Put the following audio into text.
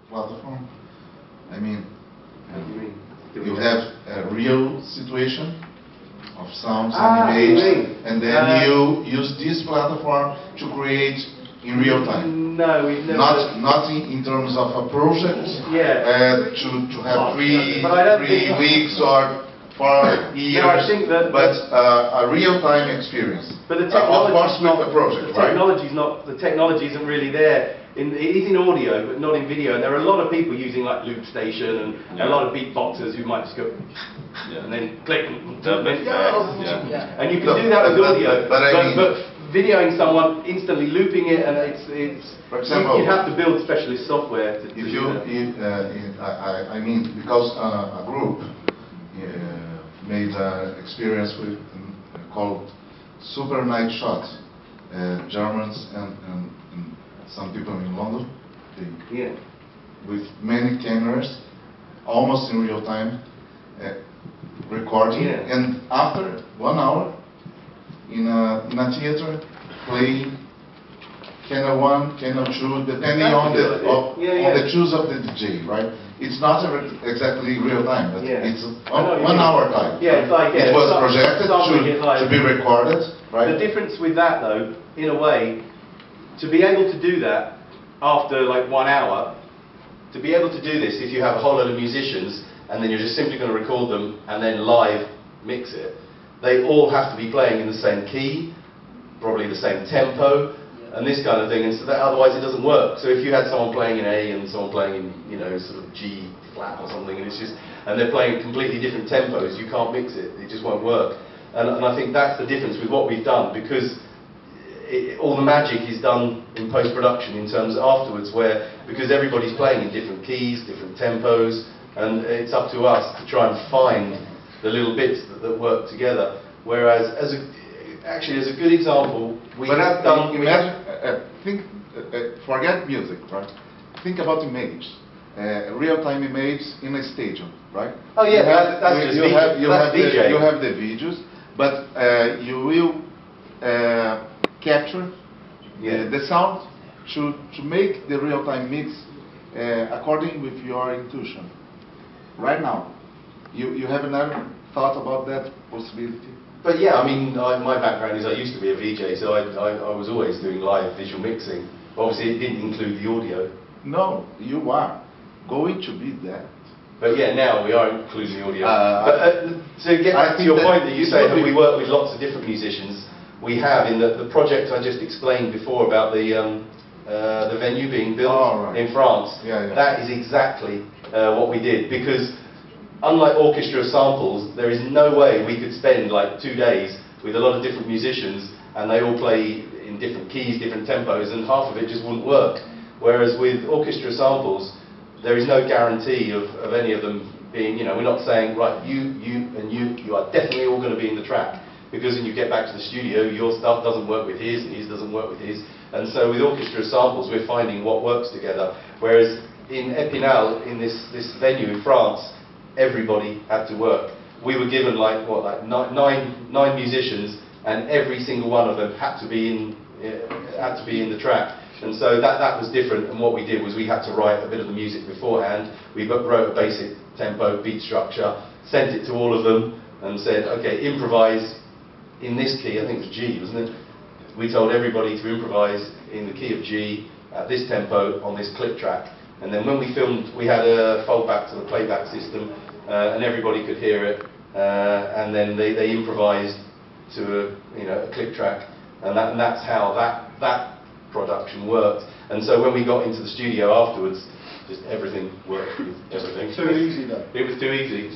platform. I mean, What do you mean? you have a real situation of sounds Ah, and images, you mean? and then you use this platform to create in real time. No, we've never. Not in terms of a project, Yeah. to have three But I don't think- weeks or 4 years, No, I think that- but a real-time experience. But the Of technology course, with the project, right? The technology isn't really there. It is in audio, but not in video. And there are a lot of people using like Loop Station and a lot of beatboxers who might just go and then click and and you can do that with audio. But videoing someone, instantly looping it, and it's For example, you have to build specialist software to if do that. I mean, because a group made an experience with called Super Night Shot, Germans and some people in London, with many cameras, almost in real time, recording, and after 1 hour in a theater, playing Channel 1, Channel 2, depending on the choose of the DJ, right? It's not exactly real time, but it's 1 hour time. Yeah, it's like it was projected to be recorded, right? The difference with that, though, in a way, to be able to do that after like 1 hour, to be able to do this if you have a whole lot of musicians and then you're just simply going to record them and then live mix it, they all have to be playing in the same key, probably the same tempo, and this kind of thing, and so that otherwise it doesn't work. So if you had someone playing in A and someone playing in, you know, sort of G flat or something, and it's just, and they're playing completely different tempos, you can't mix it. It just won't work. And I think that's the difference with what we've done, because all the magic is done in post-production in terms of afterwards, where because everybody's playing in different keys, different tempos, and it's up to us to try and find the little bits that work together. Whereas, as a good example, we have done. Forget music, right? Think about image, real-time image in a stadium, right? Oh yeah, that's just DJ. You have the videos, but you will capture the sound to make the real-time mix according with your intuition. Right now, you have never thought about that possibility? But yeah, I mean, my background is I used to be a VJ, so I was always doing live visual mixing. Obviously, it didn't include the audio. No, you are going to be that. But yeah, now we are including the audio. To get back to your point that you say that we work with lots of different musicians, we have in the project I just explained before about the venue being built in France. That is exactly what we did, because unlike orchestra samples, there is no way we could spend like 2 days with a lot of different musicians and they all play in different keys, different tempos, and half of it just wouldn't work. Whereas with orchestra samples, there is no guarantee of any of them being, you know, we're not saying, right, you are definitely all going to be in the track, because when you get back to the studio, your stuff doesn't work with his, and his doesn't work with his. And so with orchestra samples, we're finding what works together. Whereas in Epinal, in this venue in France, everybody had to work. We were given like nine musicians, and every single one of them had to be in the track. And so that was different. And what we did was we had to write a bit of the music beforehand. We wrote a basic tempo, beat structure, sent it to all of them, and said, okay, improvise in this key. I think it was G, wasn't it? We told everybody to improvise in the key of G at this tempo on this click track. And then when we filmed, we had a foldback to the playback system, and everybody could hear it. And then they improvised to a click track, and that's how that production worked. And so when we got into the studio afterwards, just everything worked with everything. Too easy though. It was too easy.